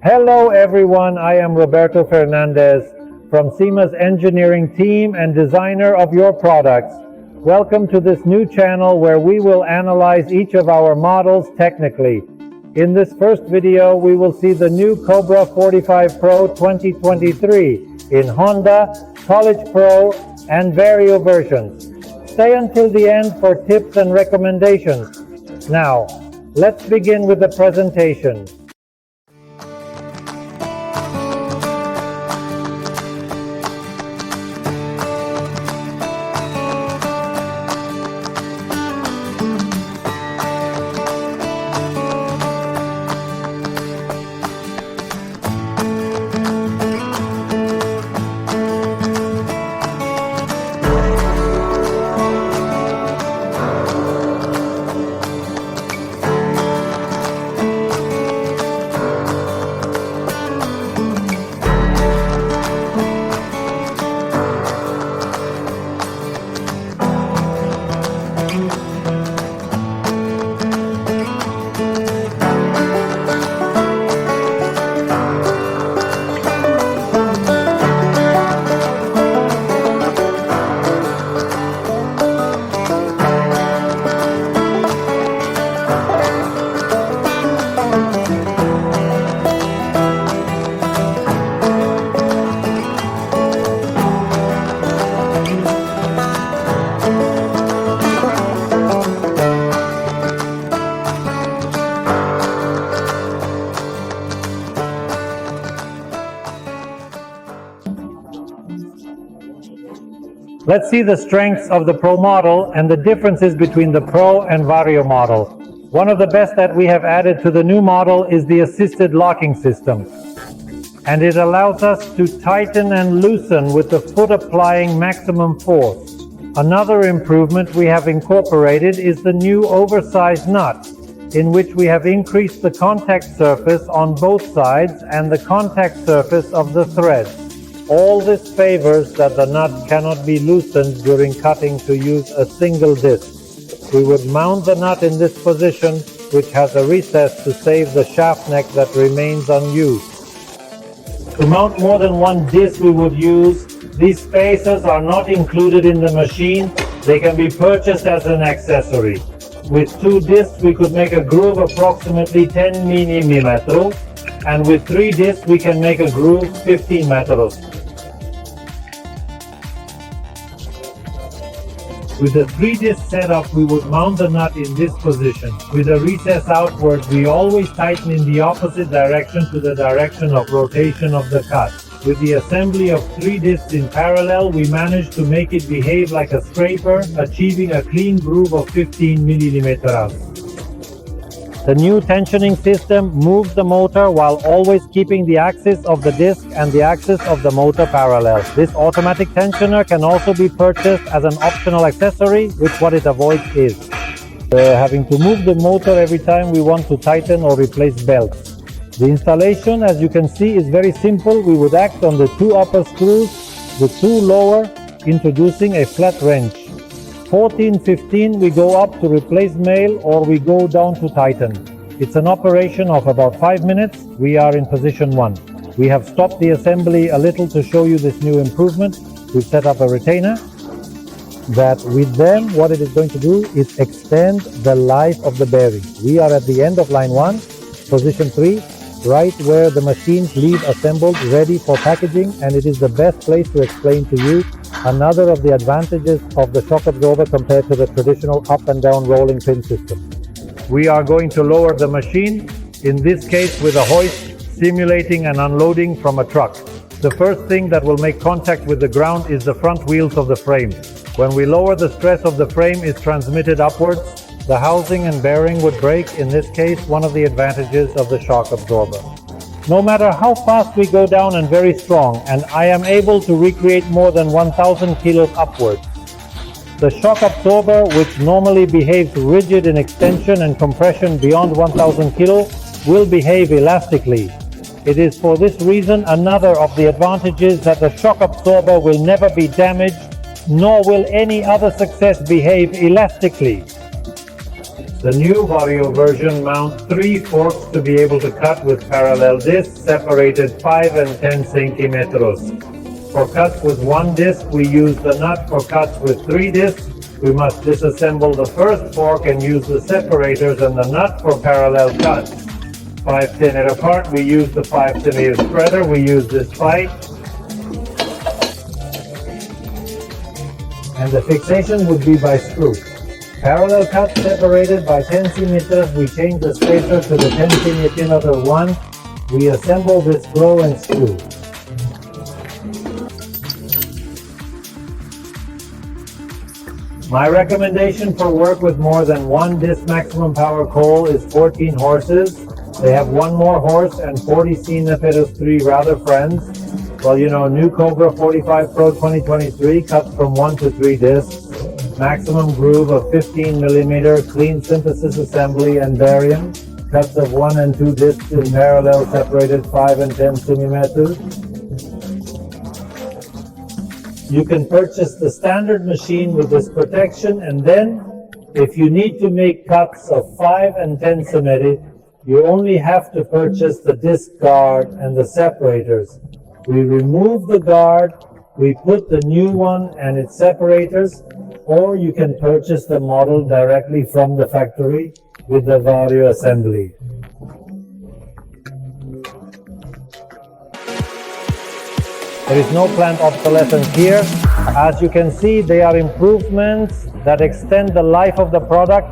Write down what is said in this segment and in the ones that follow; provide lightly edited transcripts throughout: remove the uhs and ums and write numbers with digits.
Hello everyone, I am Roberto Fernández from SIMA's engineering team and designer of your products. Welcome to this new channel where we will analyze each of our models technically. In this first video, we will see the new COBRA 45 Pro 2023 in Honda, College Pro, and Vario versions. Stay until the end for tips and recommendations. Now, let's begin with the presentation. Let's see the strengths of the Pro model and the differences between the Pro and Vario model. One of the best that we have added to the new model is the assisted locking system. And it allows us to tighten and loosen with the foot applying maximum force. Another improvement we have incorporated is the new oversized nut, in which we have increased the contact surface on both sides and the contact surface of the threads. All this favors that the nut cannot be loosened during cutting to use a single disc. We would mount the nut in this position, which has a recess to save the shaft neck that remains unused. To mount more than one disc we would use, these spacers are not included in the machine. They can be purchased as an accessory. With two discs we could make a groove approximately 10 mm, and with three discs we can make a groove 15 meters. With a 3-disc setup, we would mount the nut in this position. With a recess outward, we always tighten in the opposite direction to the direction of rotation of the cut. With the assembly of 3 discs in parallel, we managed to make it behave like a scraper, achieving a clean groove of 15 mm. The new tensioning system moves the motor while always keeping the axis of the disc and the axis of the motor parallel. This automatic tensioner can also be purchased as an optional accessory, which what it avoids is having to move the motor every time we want to tighten or replace belts. The installation, as you can see, is very simple. We would act on the 2 upper screws, the 2 lower, introducing a flat wrench. 14, 15 we go up to replace male, or we go down to tighten. It's an operation of about 5 minutes. We are in position 1. We have stopped the assembly a little to show you this new improvement. We've set up a retainer that with them what it is going to do is extend the life of the bearing. We are at the end of line 1, position 3, right where the machines leave assembled ready for packaging, and it is the best place to explain to you another of the advantages of the shock absorber compared to the traditional up and down rolling pin system. We are going to lower the machine, in this case with a hoist simulating an unloading from a truck. The first thing that will make contact with the ground is the front wheels of the frame. When we lower, the stress of the frame is transmitted upwards. The housing and bearing would break, in this case one of the advantages of the shock absorber. No matter how fast we go down and very strong, and I am able to recreate more than 1000 kilos upwards. The shock absorber, which normally behaves rigid in extension and compression beyond 1000 kilo, will behave elastically. It is for this reason another of the advantages that the shock absorber will never be damaged, nor will any other success behave elastically. The new Vario version mounts 3 forks to be able to cut with parallel discs separated 5 and 10 centimeters. For cuts with 1 disc, we use the nut. For cuts with 3 discs, we must disassemble the first fork and use the separators and the nut for parallel cuts. 5 cm apart, we use the 5 cm spreader. We use this pipe. And the fixation would be by screw. Parallel cuts separated by 10 cm, we change the spacer to the 10 cm one. We assemble this row and screw. My recommendation for work with more than 1 disc maximum power coal is 14 horses. They have 1 more horse and 40 cm 3 rather friends. Well, you know, new COBRA 45 Pro 2023 cuts from 1 to 3 discs. Maximum groove of 15 mm, clean synthesis assembly and barium. Cuts of 1 and 2 discs in parallel separated 5 and 10 cm. You can purchase the standard machine with this protection, and then if you need to make cuts of 5 and 10 cm, you only have to purchase the disc guard and the separators. We remove the guard, we put the new one and its separators, or you can purchase the model directly from the factory with the Vario assembly. There is no planned obsolescence here. As you can see, they are improvements that extend the life of the product,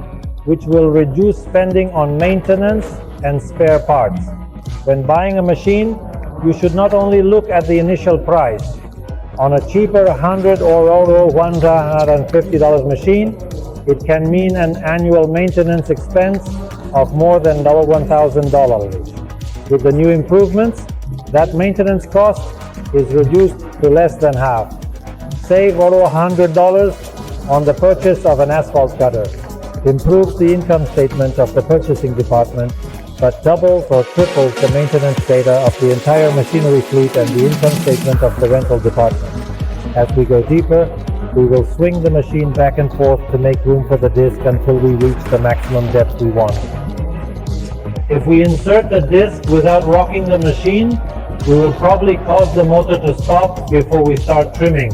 which will reduce spending on maintenance and spare parts. When buying a machine, you should not only look at the initial price. On a cheaper $100 or $150 machine, it can mean an annual maintenance expense of more than $1,000. With the new improvements, that maintenance cost is reduced to less than half. Save over $100 on the purchase of an asphalt cutter. Improves the income statement of the purchasing department, but doubles or triples the maintenance data of the entire machinery fleet and the income statement of the rental department. As we go deeper, we will swing the machine back and forth to make room for the disc until we reach the maximum depth we want. If we insert the disc without rocking the machine, we will probably cause the motor to stop before we start trimming.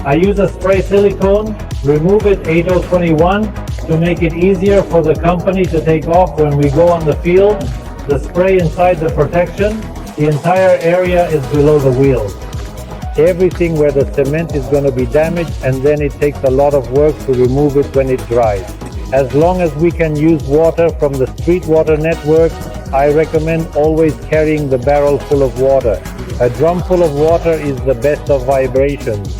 I use a spray silicone, remove it 8021 to make it easier for the company to take off when we go on the field. The spray inside the protection, the entire area is below the wheels. Everything where the cement is going to be damaged, and then it takes a lot of work to remove it when it dries. As long as we can use water from the street water network, I recommend always carrying the barrel full of water. A drum full of water is the best of vibrations.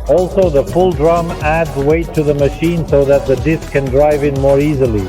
Also, the full drum adds weight to the machine so that the disc can drive in more easily.